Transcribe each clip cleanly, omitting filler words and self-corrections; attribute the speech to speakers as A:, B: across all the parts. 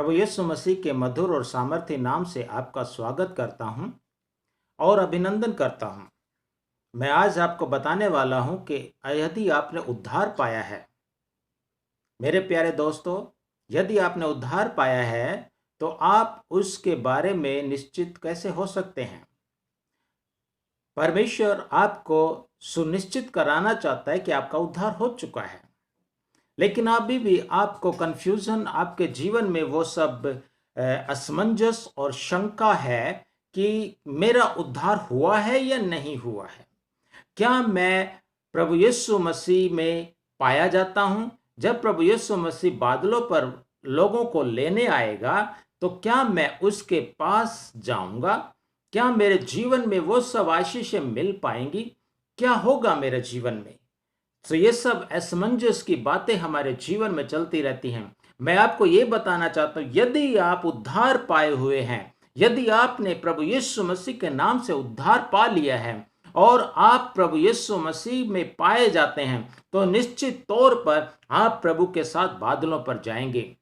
A: प्रभु यीशु मसीह के मधुर और सामर्थ्य नाम से आपका स्वागत करता हूं और अभिनंदन करता हूं। मैं आज आपको बताने वाला हूं कि यदि आपने उद्धार पाया है, मेरे प्यारे दोस्तों, यदि आपने उद्धार पाया है तो आप उसके बारे में निश्चित कैसे हो सकते हैं। परमेश्वर आपको सुनिश्चित कराना चाहता है कि आपका उद्धार हो चुका है, लेकिन अभी भी आपको कंफ्यूजन, आपके जीवन में वो सब असमंजस और शंका है कि मेरा उद्धार हुआ है या नहीं हुआ है। क्या मैं प्रभु यीशु मसीह में पाया जाता हूं? जब प्रभु यीशु मसीह बादलों पर लोगों को लेने आएगा तो क्या मैं उसके पास जाऊंगा? क्या मेरे जीवन में वो सब आशीषें मिल पाएंगी? क्या होगा मेरे जीवन में? तो ये सब असमंजस की बातें हमारे जीवन में चलती रहती हैं। मैं आपको ये बताना चाहता हूं, यदि आप उद्धार पाए हुए हैं, यदि आपने प्रभु यीशु मसीह के नाम से उद्धार पा लिया है और आप प्रभु यीशु मसीह में पाए जाते हैं, तो निश्चित तौर पर आप प्रभु के साथ बादलों पर जाएंगे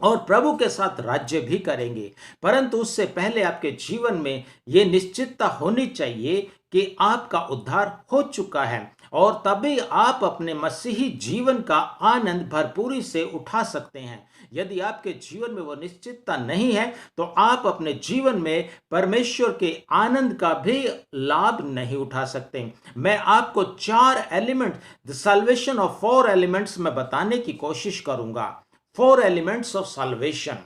A: और प्रभु के साथ राज्य भी करेंगे। परंतु उससे पहले आपके जीवन में यह निश्चितता होनी चाहिए कि आपका उद्धार हो चुका है, और तभी आप अपने मसीही जीवन का आनंद भरपूरी से उठा सकते हैं। यदि आपके जीवन में वो निश्चितता नहीं है तो आप अपने जीवन में परमेश्वर के आनंद का भी लाभ नहीं उठा सकते। मैं आपको 4 element, the salvation of 4 elements में बताने की कोशिश करूंगा। 4 एलिमेंट्स ऑफ सल्वेशन।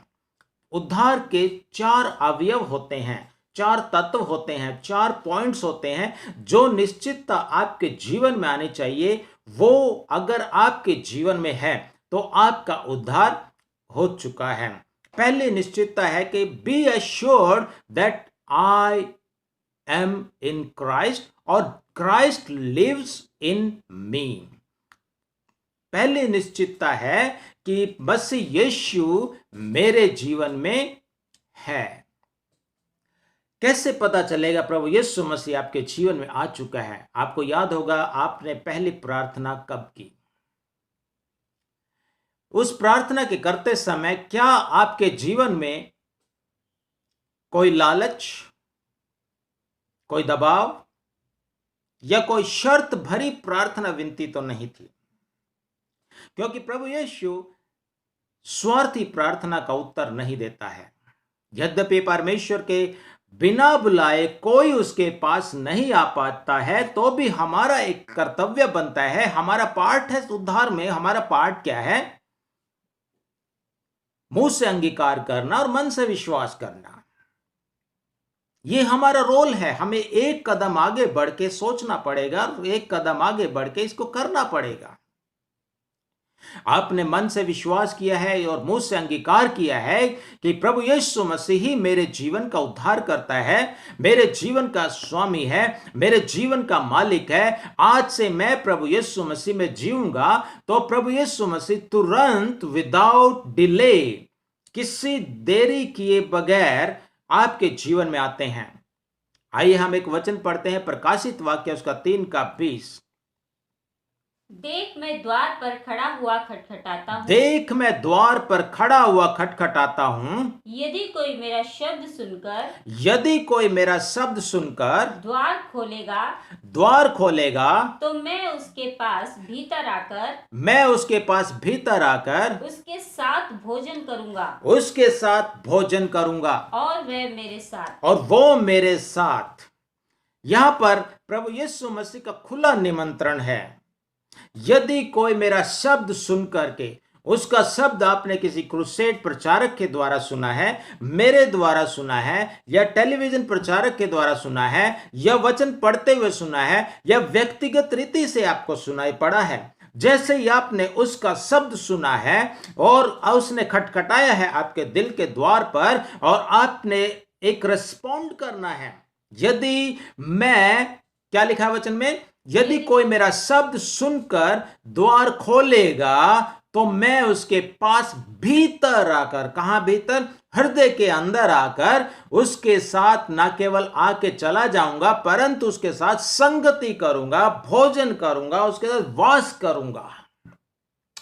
A: उद्धार के 4 अवयव होते हैं, 4 तत्व होते हैं, 4 पॉइंट्स होते हैं जो निश्चितता आपके जीवन में आनी चाहिए। वो अगर आपके जीवन में है तो आपका उद्धार हो चुका है। पहली निश्चितता है कि be assured that I am in Christ और क्राइस्ट लिव्स इन मी। पहली निश्चितता है कि मसीह यीशु मेरे जीवन में है। कैसे पता चलेगा प्रभु यीशु मसीह आपके जीवन में आ चुका है? आपको याद होगा आपने पहली प्रार्थना कब की। उस प्रार्थना के करते समय क्या आपके जीवन में कोई लालच, कोई दबाव या कोई शर्त भरी प्रार्थना विनती तो नहीं थी? क्योंकि प्रभु यीशु स्वार्थी प्रार्थना का उत्तर नहीं देता है। यद्यपि परमेश्वर के बिना बुलाए कोई उसके पास नहीं आ पाता है, तो भी हमारा एक कर्तव्य बनता है, हमारा पार्ट है उद्धार में। हमारा पार्ट क्या है? मुंह से अंगीकार करना और मन से विश्वास करना। यह हमारा रोल है। हमें एक कदम आगे बढ़ के सोचना पड़ेगा, एक कदम आगे बढ़ के इसको करना पड़ेगा। आपने मन से विश्वास किया है और मुंह से अंगीकार किया है कि प्रभु यीशु मसीह ही मेरे जीवन का उद्धार करता है, मेरे जीवन का स्वामी है, मेरे जीवन का मालिक है। आज से मैं प्रभु यीशु मसीह में जीऊंगा। तो प्रभु यीशु मसीह तुरंत, विदाउट डिले, किसी देरी किए बगैर आपके जीवन में आते हैं। आइए हम एक वचन पढ़ते हैं, प्रकाशित वाक्य उसका 3:20।
B: देख मैं द्वार पर खड़ा हुआ खटखटाता हूँ।
A: देख मैं द्वार पर खड़ा हुआ खटखटाता हूँ।
B: यदि कोई मेरा शब्द सुनकर,
A: यदि कोई मेरा शब्द सुनकर
B: द्वार खोलेगा तो मैं उसके पास भीतर आकर उसके साथ भोजन करूंगा और
A: वो मेरे साथ। यहां पर प्रभु यीशु मसीह का खुला निमंत्रण है। यदि कोई मेरा शब्द सुन करके, उसका शब्द आपने किसी क्रूसेड प्रचारक के द्वारा सुना है, मेरे द्वारा सुना है, या टेलीविजन प्रचारक के द्वारा सुना है, या वचन पढ़ते हुए सुना है, या व्यक्तिगत रीति से आपको सुनाई पड़ा है, जैसे ही आपने उसका शब्द सुना है और उसने खटखटाया है आपके दिल के द्वार पर, और आपने एक रिस्पॉन्ड करना है। यदि मैं, क्या लिखा है वचन में? यदि कोई मेरा शब्द सुनकर द्वार खोलेगा तो मैं उसके पास भीतर आकर, कहां भीतर? हृदय के अंदर आकर उसके साथ न केवल आके चला जाऊंगा, परंतु उसके साथ संगति करूंगा, भोजन करूंगा, उसके साथ वास करूंगा।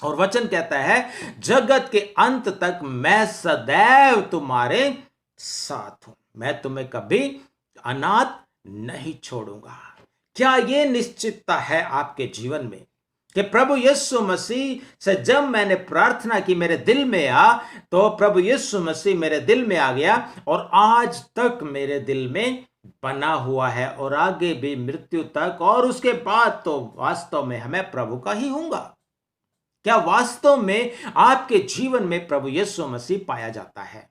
A: और वचन कहता है जगत के अंत तक मैं सदैव तुम्हारे साथ हूं, मैं तुम्हें कभी अनाथ नहीं छोड़ूंगा। क्या ये निश्चितता है आपके जीवन में कि प्रभु यीशु मसीह से जब मैंने प्रार्थना की मेरे दिल में आ, तो प्रभु यीशु मसीह मेरे दिल में आ गया और आज तक मेरे दिल में बना हुआ है और आगे भी मृत्यु तक और उसके बाद तो वास्तव में हमें प्रभु का ही होगा। क्या वास्तव में आपके जीवन में प्रभु यीशु मसीह पाया जाता है?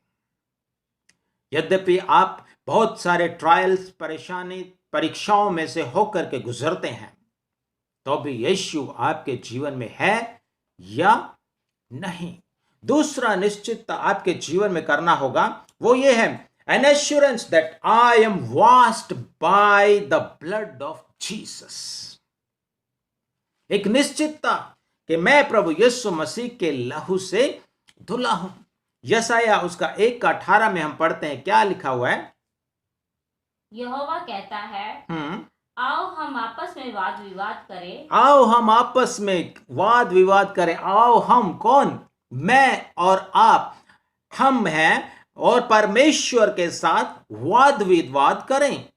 A: यद्यपि आप बहुत सारे ट्रायल्स, परेशानी, परीक्षाओं में से होकर के गुजरते हैं, तो भी यीशु आपके जीवन में है या नहीं? दूसरा निश्चितता आपके जीवन में करना होगा, वो ये है an assurance that I am washed by the blood of Jesus. एक निश्चितता कि मैं प्रभु यीशु मसीह के लहू से धुला हूं। यशायाह उसका 1:18 में हम पढ़ते हैं, क्या लिखा हुआ है?
B: यहोवा कहता है, आओ हम आपस में वाद विवाद करें।
A: आओ हम आपस में वाद विवाद करें। आओ हम कौन? मैं और आप, हम हैं और परमेश्वर के साथ वाद विवाद करें।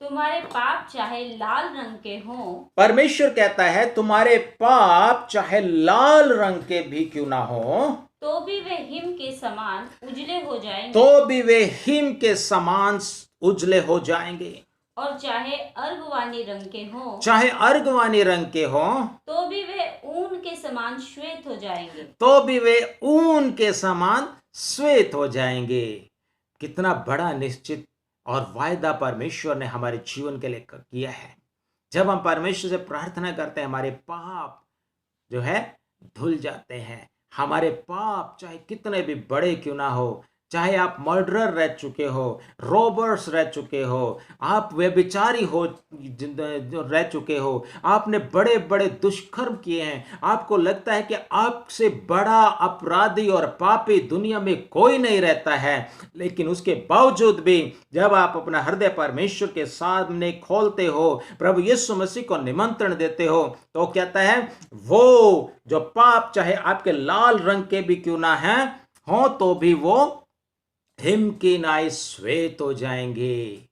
B: तुम्हारे पाप चाहे लाल रंग के हों,
A: परमेश्वर कहता है तुम्हारे पाप चाहे लाल रंग के भी क्यों ना हो,
B: तो भी वे हिम के समान उजले हो जाएंगे।
A: तो भी वे हिम के समान उजले हो जाएंगे।
B: और चाहे अर्गवानी रंग के हों,
A: चाहे अर्गवानी रंग के हों,
B: तो भी वे ऊन के समान श्वेत हो जाएंगे।
A: तो भी वे ऊन के समान श्वेत हो जाएंगे। कितना बड़ा निश्चित और वायदा परमेश्वर ने हमारे जीवन के लिए किया है। जब हम परमेश्वर से प्रार्थना करते हैं, हमारे पाप जो है धुल जाते हैं। हमारे पाप चाहे कितने भी बड़े क्यों ना हो, चाहे आप मर्डरर रह चुके हो, रॉबर्स रह चुके हो, आप व्यभिचारी हो रह चुके हो, आपने बड़े बड़े दुष्कर्म किए हैं, आपको लगता है कि आपसे बड़ा अपराधी और पापी दुनिया में कोई नहीं रहता है, लेकिन उसके बावजूद भी जब आप अपना हृदय परमेश्वर के सामने खोलते हो, प्रभु यीशु मसीह को निमंत्रण देते हो, तो कहता है वो जो पाप चाहे आपके लाल रंग के भी क्यों ना है हो, तो भी वो हिम की नाई श्वेत हो जाएंगे।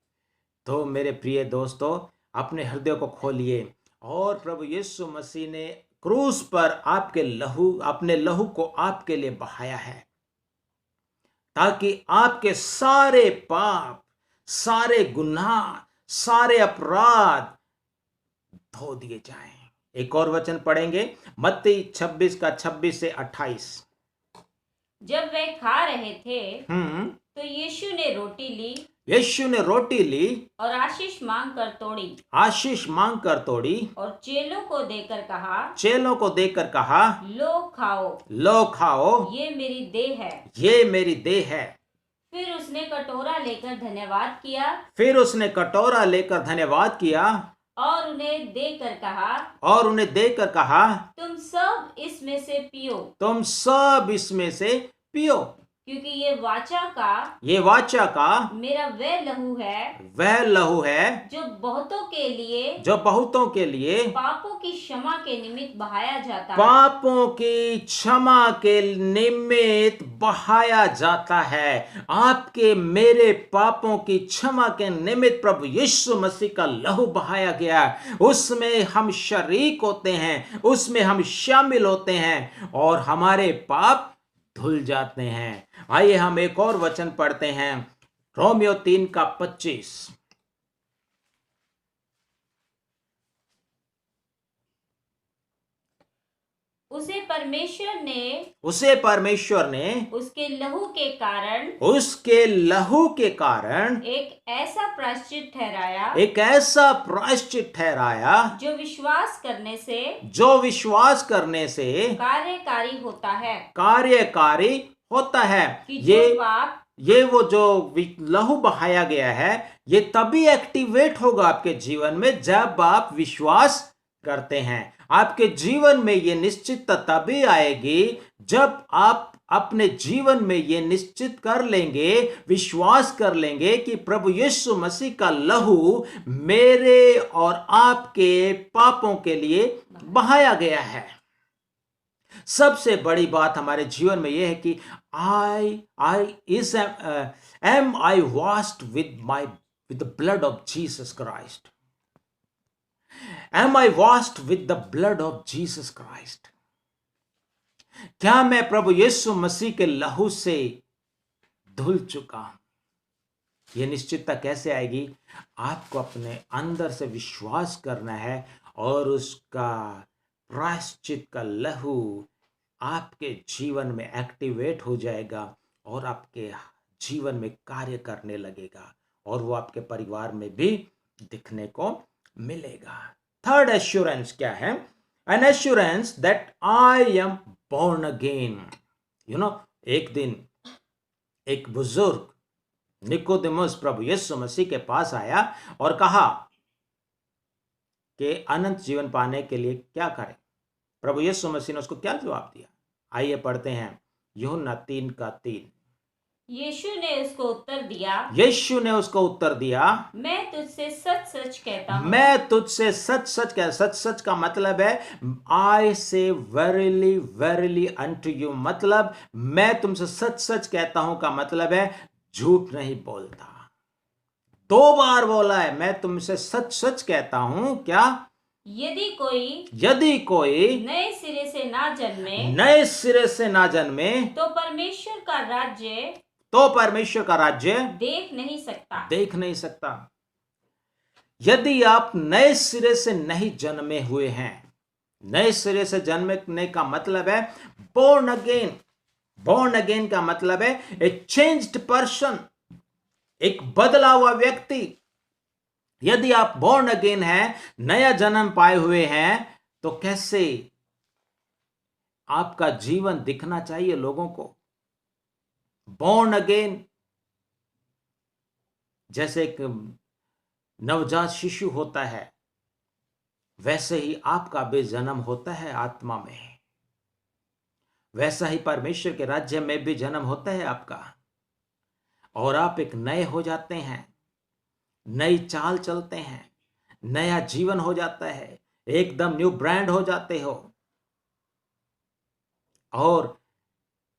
A: तो मेरे प्रिय दोस्तों, अपने हृदय को खोलिए और प्रभु यीशु मसीह ने क्रूस पर अपने लहू को आपके लिए बहाया है, ताकि आपके सारे पाप, सारे गुनाह, सारे अपराध धो दिए जाएं। एक और वचन पढ़ेंगे, मत्ती 26 से 28।
B: जब वे खा रहे थे तो यीशु ने रोटी ली और आशीष मांग कर तोड़ी और चेलों को देकर कहा, लो खाओ, ये मेरी देह है। फिर उसने कटोरा लेकर धन्यवाद किया और उन्हें देकर कहा, तुम सब इसमें से पियो, क्योंकि ये वाचा का मेरा वह लहू है जो बहुतों के लिए पापों की क्षमा के निमित्त बहाया जाता है। आपके मेरे पापों की क्षमा के निमित्त प्रभु यीशु मसीह का लहू बहाया गया। उसमें हम शरीक होते हैं, उसमें हम शामिल होते हैं और हमारे पाप धुल जाते हैं। आइए हम एक और वचन पढ़ते हैं, रोमियो 3:25। उसे
A: परमेश्वर ने
B: उसके
A: लहू के कारण
B: एक ऐसा प्रायश्चित
A: ठहराया
B: जो विश्वास करने से कार्यकारी
A: होता है।
B: ये
A: वो जो लहू बहाया गया है, ये तभी एक्टिवेट होगा आपके जीवन में जब आप विश्वास करते हैं। आपके जीवन में ये निश्चितता तभी आएगी जब आप अपने जीवन में ये निश्चित कर लेंगे, विश्वास कर लेंगे कि प्रभु यीशु मसीह का लहू मेरे और आपके पापों के लिए बहाया गया है। सबसे बड़ी बात हमारे जीवन में यह है कि I is am I washed with the blood of Jesus Christ. Am I washed with the blood of Jesus Christ. क्या मैं प्रभु यीशु मसीह के लहू से धुल चुका हूं? यह निश्चितता कैसे आएगी? आपको अपने अंदर से विश्वास करना है और उसका प्रायश्चित का लहू आपके जीवन में एक्टिवेट हो जाएगा और आपके जीवन में कार्य करने लगेगा और वो आपके परिवार में भी दिखने को मिलेगा। थर्ड एश्योरेंस क्या है? An assurance that I M born again। एक दिन एक बुजुर्ग निकोदेमुस प्रभु यीशु मसीह के पास आया और कहा कि अनंत जीवन पाने के लिए क्या करें? प्रभु यीशु मसीह ने उसको क्या जवाब दिया? आइए पढ़ते हैं यूहन्ना 3:3।
C: यीशु ने उसको उत्तर दिया, मैं तुझसे सच सच कहता हूँ।
A: मैं तुझसे सच सच कह, सच सच का मतलब है आई से वेरीली वेरीली अनटू यू, मतलब मैं तुमसे सच सच कहता हूं का मतलब है झूठ नहीं बोलता। 2 बार बोला है, मैं तुमसे सच सच कहता हूं। क्या?
C: यदि कोई नए सिरे से ना जन्मे तो परमेश्वर का राज्य देख नहीं सकता।
A: यदि आप नए सिरे से नहीं जन्मे हुए हैं, नए सिरे से जन्मने का मतलब है बोर्न अगेन। बोर्न अगेन का मतलब है ए चेंज्ड पर्सन, एक बदला हुआ व्यक्ति। यदि आप बोर्न अगेन हैं, नया जन्म पाए हुए हैं, तो कैसे आपका जीवन दिखना चाहिए लोगों को? बोर्न अगेन जैसे एक नवजात शिशु होता है, वैसे ही आपका भी जन्म होता है आत्मा में। वैसा ही परमेश्वर के राज्य में भी जन्म होता है आपका, और आप एक नए हो जाते हैं, नई चाल चलते हैं, नया जीवन हो जाता है, एकदम न्यू ब्रांड हो जाते हो और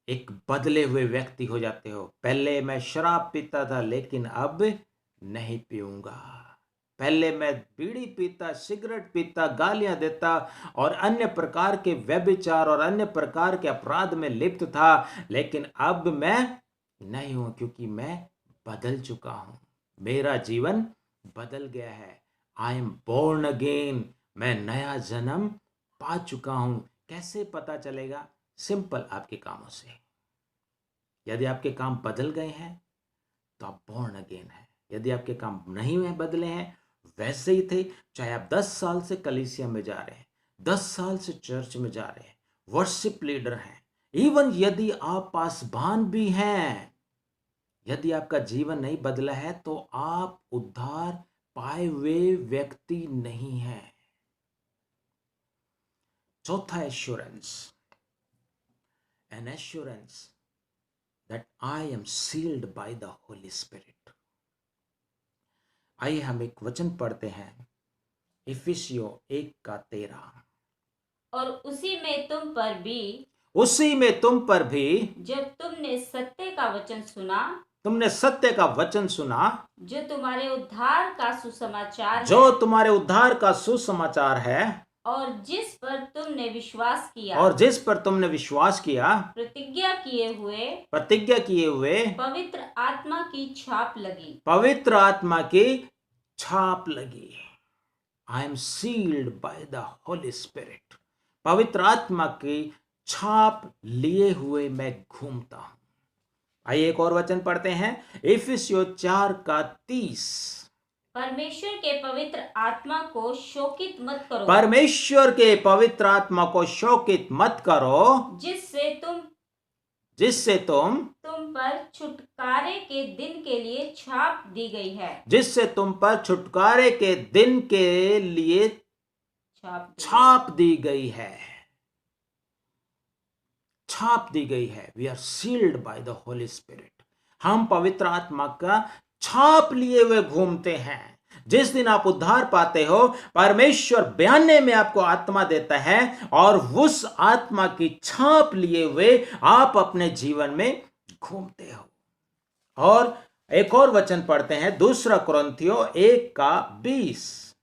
A: एक बदले हुए व्यक्ति हो जाते हो। पहले मैं शराब पीता था, लेकिन अब नहीं पीऊंगा। पहले मैं बीड़ी पीता, सिगरेट पीता, गालियां देता और अन्य प्रकार के व्यभिचार और अन्य प्रकार के अपराध में लिप्त था, लेकिन अब मैं नहीं हूं, क्योंकि मैं बदल चुका हूं। मेरा जीवन बदल गया है। आई एम बोर्न अगेन, मैं नया जन्म पा चुका हूं। कैसे पता चलेगा? सिंपल, आपके कामों से। यदि आपके काम बदल गए हैं तो आप बोर्न अगेन हैं। यदि आपके काम नहीं हुए, बदले हैं, वैसे ही थे, चाहे आप 10 साल से कलीसिया में जा रहे हैं, 10 साल से चर्च में जा रहे हैं, वर्शिप लीडर हैं, इवन यदि आप पासबान भी हैं, यदि आपका जीवन नहीं बदला है तो आप उद्धार पाए हुए व्यक्ति नहीं है। चौथा assurance, N assurance that I am sealed by the Holy Spirit। आइए हम एक वचन पढ़ते हैं, इफिसियों 1:13।
C: और उसी में तुम पर भी जब तुमने सत्य का वचन सुना, जो तुम्हारे उद्धार का सुसमाचार है, और जिस पर तुमने विश्वास किया, प्रतिज्ञा किए हुए पवित्र आत्मा की छाप लगी।
A: I am sealed by the Holy Spirit. पवित्र आत्मा की छाप लिए हुए मैं घूमता हूं। आइए एक और वचन पढ़ते हैं, इफिसियों 4:30।
C: परमेश्वर के पवित्र आत्मा को शोकित मत करो,
A: जिससे तुम
C: पर छुटकारे के दिन के लिए छाप दी गई है।
A: We are sealed by the Holy Spirit. हम पवित्र आत्मा का छाप लिए हुए घूमते हैं। जिस दिन आप उद्धार पाते हो, परमेश्वर बयाने में आपको आत्मा देता है और उस आत्मा की छाप लिए हुए आप अपने जीवन में घूमते हो। और एक और वचन पढ़ते हैं, 2 कुरिन्थियों 1:20।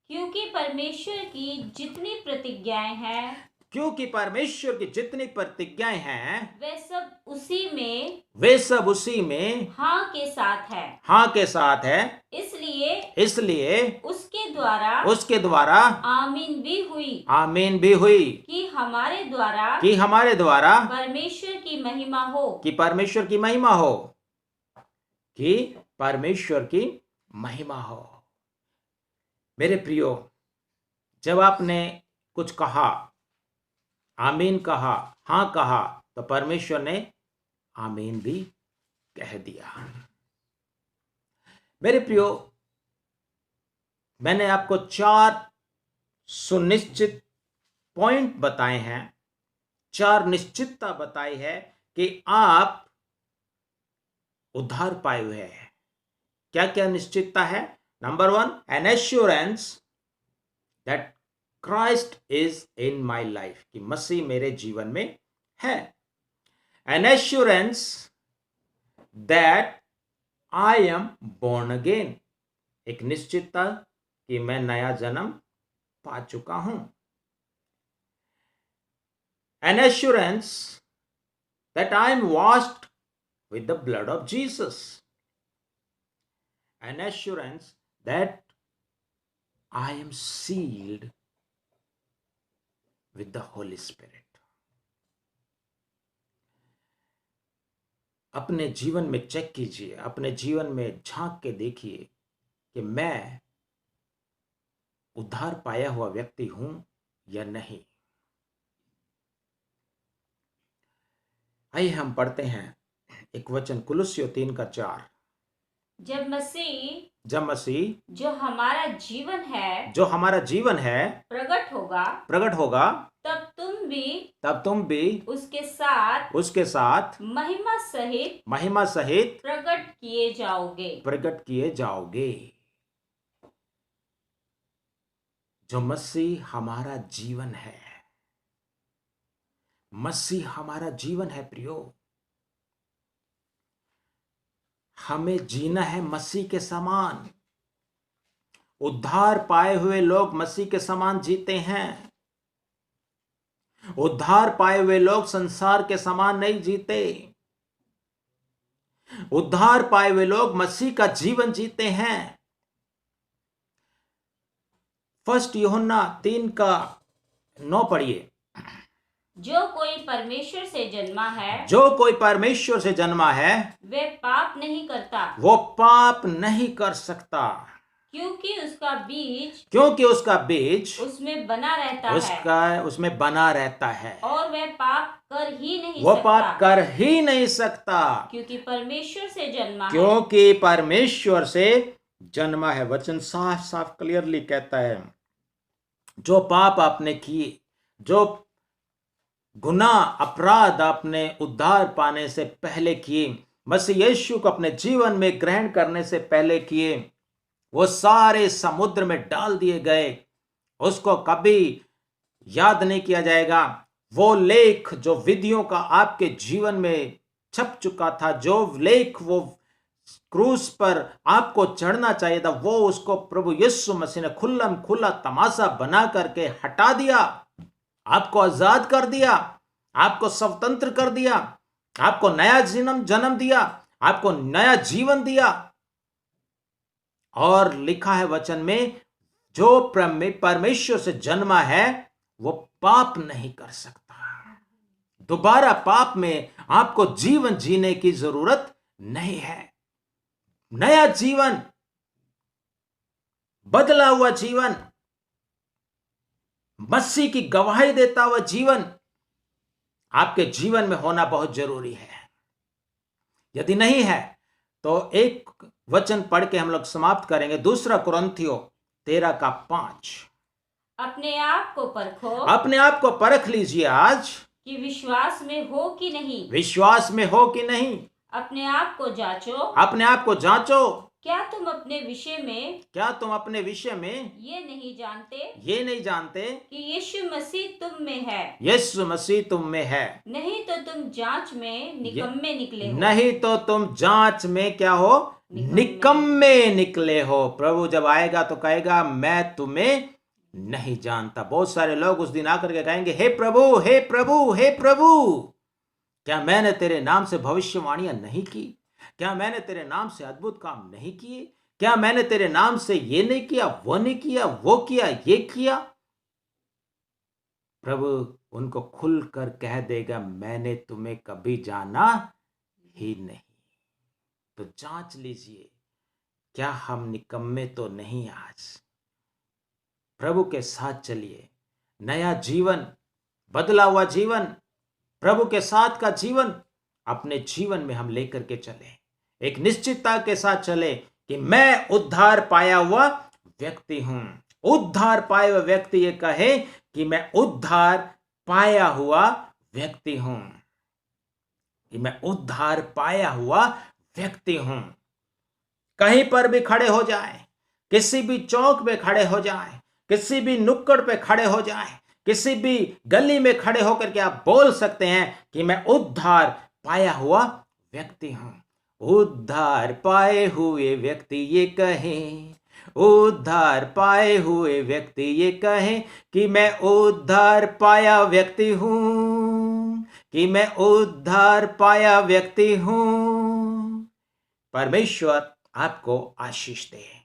C: क्योंकि परमेश्वर की जितनी प्रतिज्ञाएं हैं,
A: क्योंकि परमेश्वर की जितनी प्रतिज्ञाएं हैं,
C: वे सब उसी में
A: हाँ
C: के साथ है।
A: हाँ के साथ है।
C: इसलिए
A: उसके द्वारा
C: आमीन भी हुई
A: आमीन भी हुई
C: कि हमारे
A: द्वारा
C: परमेश्वर की महिमा हो।
A: कि परमेश्वर की महिमा हो। मेरे प्रियो, जब आपने कुछ कहा, आमीन कहा, हाँ कहा, तो परमेश्वर ने आमीन भी कह दिया। मेरे प्रियो, मैंने आपको 4 सुनिश्चित पॉइंट बताए हैं, 4 निश्चितता बताई है कि आप उद्धार पाए हुए हैं। क्या क्या निश्चितता है? Number 1, an assurance that Christ is in my life, कि मसीह मेरे जीवन में है। An assurance that I am born again, एक निश्चितता कि मैं नया जन्म पा चुका हूं। An assurance that I am washed with the blood of Jesus. An assurance that I am sealed with the Holy Spirit। अपने जीवन में चेक कीजिए, अपने जीवन में झांक के देखिए कि मैं उद्धार पाया हुआ व्यक्ति हूं या नहीं। आइए हम पढ़ते हैं एक वचन, कुलुस्सियों 3:4।
C: जब मसीह
A: जो हमारा जीवन है
C: प्रकट
A: होगा,
C: तब
A: तुम भी
C: उसके साथ महिमा सहित प्रकट किए जाओगे।
A: जो मसीह हमारा जीवन है प्रियो। हमें जीना है मसीह के समान। उद्धार पाए हुए लोग मसीह के समान जीते हैं। उद्धार पाए हुए लोग संसार के समान नहीं जीते। उद्धार पाए हुए लोग मसीह का जीवन जीते हैं। 1 यूहन्ना 3:9 पढ़िए।
C: जो कोई परमेश्वर से जन्मा है वे पाप नहीं कर सकता, क्योंकि उसका बीज उसमें बना रहता है और वह पाप कर ही नहीं सकता, क्योंकि परमेश्वर से जन्मा है। वचन साफ साफ क्लियरली कहता है, जो पाप आपने किए, जो गुनाह अपराध आपने उद्धार पाने से पहले किए, मसीह यीशु को अपने जीवन में ग्रहण करने से पहले किए, वो सारे समुद्र में डाल दिए गए। उसको कभी याद नहीं किया जाएगा। वो लेख जो विधियों का आपके जीवन में छप चुका था, जो लेख वो क्रूस पर आपको चढ़ना चाहिए था, वो उसको प्रभु यीशु मसीह ने खुल्लम खुल्ला तमाशा बना करके हटा दिया। आपको आजाद कर दिया, आपको स्वतंत्र कर दिया, आपको नया जन्म दिया, आपको नया जीवन दिया। और लिखा है वचन में, जो परमेश्वर से जन्मा है वो पाप नहीं कर सकता। दोबारा पाप में आपको जीवन जीने की जरूरत नहीं है। नया जीवन, बदला हुआ जीवन, मसीह की गवाही देता हुआ जीवन आपके जीवन में होना बहुत जरूरी है। यदि नहीं है तो एक वचन पढ़ के हम लोग समाप्त करेंगे। 2 कुरिन्थियों 13:5। अपने आप को
A: परख लीजिए आज
C: कि विश्वास में हो कि नहीं।
A: अपने आप को जांचो
D: क्या तुम अपने विषय में
B: क्या तुम अपने विषय में
D: ये नहीं जानते
B: ये नहीं जानते
D: कि यीशु मसीह तुम में है,
B: यीशु मसीह तुम में है?
D: नहीं तो तुम जांच में निकम्मे निकले हो।
B: नहीं तो तुम जांच में क्या हो?
D: निकम्मे।
B: निकम्मे निकले हो। प्रभु जब आएगा तो कहेगा मैं तुम्हें नहीं जानता। बहुत सारे लोग उस दिन आकर के कहेंगे हे प्रभु, हे प्रभु, हे प्रभु, क्या मैंने तेरे नाम से भविष्यवाणियां नहीं की? क्या मैंने तेरे नाम से अद्भुत काम नहीं किए? क्या मैंने तेरे नाम से ये नहीं किया, वो नहीं किया, वो किया, ये किया? प्रभु उनको खुलकर कह देगा मैंने तुम्हें कभी जाना ही नहीं। तो जांच लीजिए, क्या हम निकम्मे तो नहीं आज? प्रभु के साथ चलिए। नया जीवन, बदला हुआ जीवन, प्रभु के साथ का जीवन अपने जीवन में हम लेकर के चले। एक निश्चितता के साथ चले कि मैं उद्धार पाया हुआ व्यक्ति हूं। उद्धार पाया हुआ व्यक्ति ये कहे कि मैं उद्धार पाया हुआ व्यक्ति हूं, कि मैं उद्धार पाया हुआ व्यक्ति हूं। कहीं पर भी खड़े हो जाए, किसी भी चौक पे खड़े हो जाए, किसी भी नुक्कड़ पे खड़े हो जाए, किसी भी गली में खड़े होकर के आप बोल सकते हैं कि मैं उद्धार पाया हुआ व्यक्ति हूं। उद्धार पाए हुए व्यक्ति ये कहे, उद्धार पाए हुए व्यक्ति ये कहे कि मैं उद्धार पाया व्यक्ति हूं, कि मैं उद्धार पाया व्यक्ति हूं। परमेश्वर आपको आशीष दे।